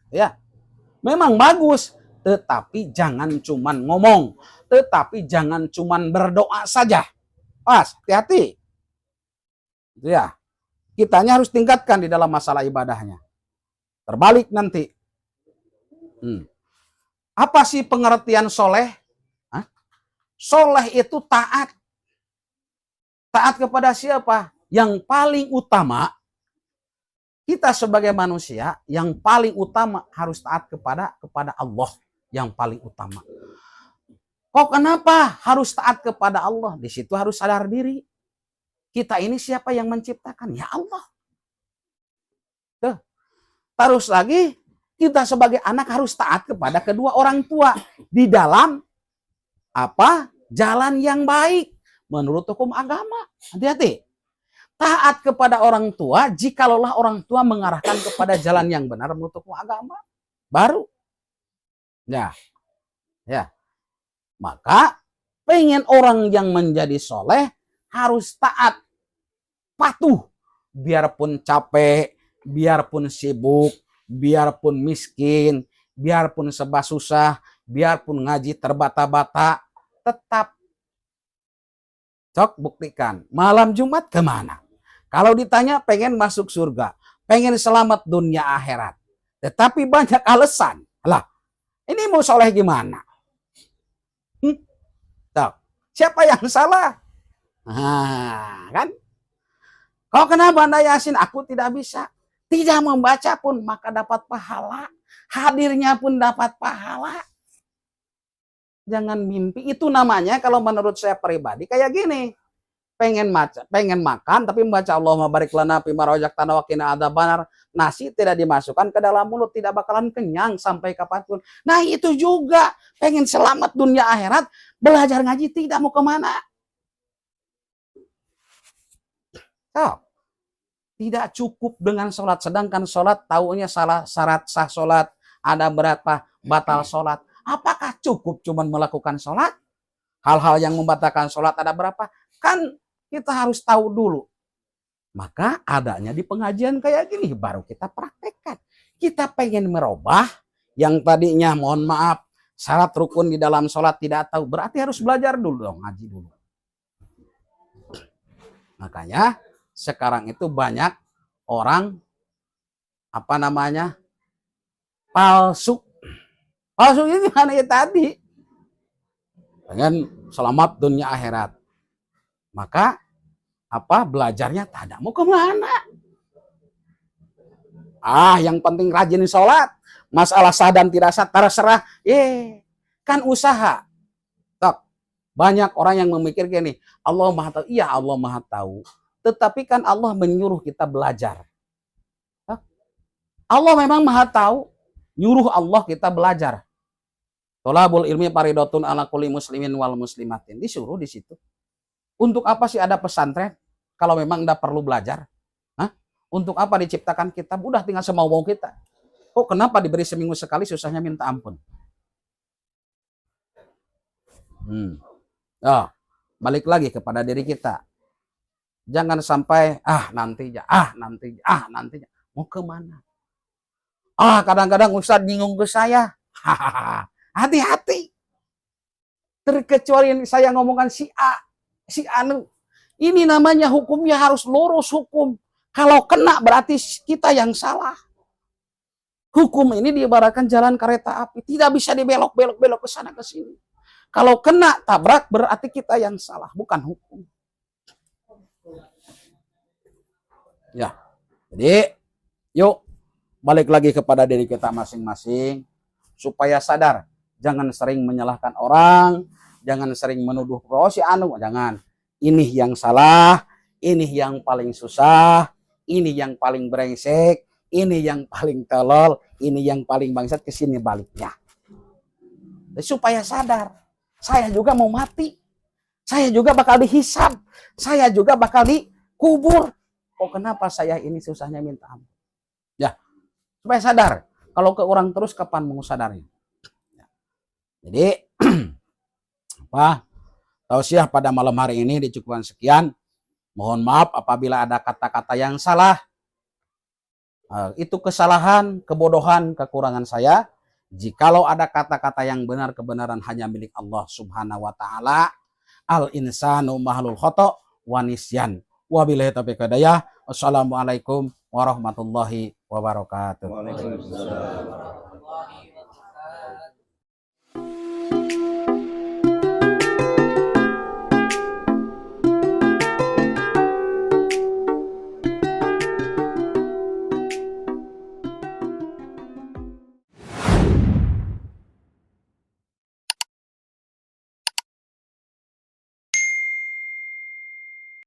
Ya. Memang bagus, tetapi jangan cuman ngomong, tetapi jangan cuman berdoa saja. Hati-hati. Ya, kitanya harus tingkatkan di dalam masalah ibadahnya. Terbalik nanti. Apa sih pengertian soleh? Soleh itu taat. Taat kepada siapa? Yang paling utama, kita sebagai manusia yang paling utama harus taat kepada Allah yang paling utama. Kok kenapa harus taat kepada Allah? Di situ harus sadar diri. Kita ini siapa yang menciptakan? Ya Allah. Tuh. Terus lagi kita sebagai anak harus taat kepada kedua orang tua di dalam jalan yang baik menurut hukum agama. Hati-hati. Taat kepada orang tua jikalaulah orang tua mengarahkan kepada jalan yang benar menurut hukum agama, baru. Ya. Maka pengen orang yang menjadi soleh harus taat, patuh, biarpun capek, biarpun sibuk, biarpun miskin, biarpun serba susah, biarpun ngaji terbata-bata, tetap. Cok, buktikan. Malam Jumat kemana? Kalau ditanya pengen masuk surga, pengen selamat dunia akhirat. Tetapi banyak alasan. Lah, ini mau soleh gimana? Tuh, siapa yang salah? Kan? Kau kenapa Anda Yasin? Aku tidak bisa. Tidak membaca pun maka dapat pahala. Hadirnya pun dapat pahala. Jangan mimpi. Itu namanya kalau menurut saya pribadi kayak gini. Pengen makan tapi membaca Allahumma barik lana fima razaqtana wa qina adzabannar. Nasi tidak dimasukkan ke dalam mulut, tidak bakalan kenyang sampai kapanpun. Nah itu juga pengen selamat dunia akhirat, belajar ngaji tidak mau kemana. Tidak cukup dengan sholat, sedangkan sholat taunya salah syarat sah sholat, ada berapa batal sholat. Apakah cukup cuma melakukan sholat? Hal-hal yang membatalkan sholat ada berapa? Kan kita harus tahu dulu. Maka adanya di pengajian kayak gini baru kita praktekkan. Kita pengen merubah yang tadinya mohon maaf syarat rukun di dalam sholat tidak tahu, berarti harus belajar dulu dong, ngaji dulu. Makanya sekarang itu banyak orang palsu. Palsu ini gimana ya tadi? Pengen selamat dunia akhirat. Maka belajarnya tak mau kemana? Yang penting rajin sholat. Masalah sah dan tidak sah terserah. Kan usaha. Banyak orang yang memikir gini, Allah Maha Tahu. Iya, Allah Maha Tahu. Tetapi kan Allah menyuruh kita belajar. Allah memang Maha Tahu, nyuruh Allah kita belajar. Thalabul ilmi fardhatun ala kulli muslimin wal muslimatin. Disuruh di situ. Untuk apa sih ada pesantren kalau memang tidak perlu belajar? Untuk apa diciptakan kitab? Udah tinggal semau-mau kita. Kok kenapa diberi seminggu sekali susahnya minta ampun? Balik lagi kepada diri kita. Jangan sampai nanti. Mau kemana? Kadang-kadang Ustadz nyinggung ke saya. Hati-hati. Terkecuali saya ngomongkan si A, si Anu. Ini namanya hukumnya harus lurus hukum. Kalau kena berarti kita yang salah. Hukum ini diibaratkan jalan kereta api. Tidak bisa dibelok-belok ke sana ke sini. Kalau kena tabrak berarti kita yang salah, bukan hukum. Ya, jadi yuk balik lagi kepada diri kita masing-masing supaya sadar, jangan sering menyalahkan orang, jangan sering menuduh si Anu, jangan. Ini yang salah, ini yang paling susah, ini yang paling brengsek, ini yang paling tolol, ini yang paling bangsat, kesini baliknya. Supaya sadar. Saya juga mau mati. Saya juga bakal dihisab. Saya juga bakal dikubur. Kenapa saya ini susahnya minta ampun? Ya, supaya sadar. Kalau ke orang terus kapan mau sadarnya? Ya. Jadi, tausiah pada malam hari ini dicukupkan sekian. Mohon maaf apabila ada kata-kata yang salah. Itu kesalahan, kebodohan, kekurangan saya. Jikalau ada kata-kata yang benar, kebenaran hanya milik Allah Subhanahu wa taala. Al insanu mahlul khata' wa nisyan. Wabillahi taufiq hidayah. Wassalamualaikum warahmatullahi wabarakatuh. Waalaikumsalam.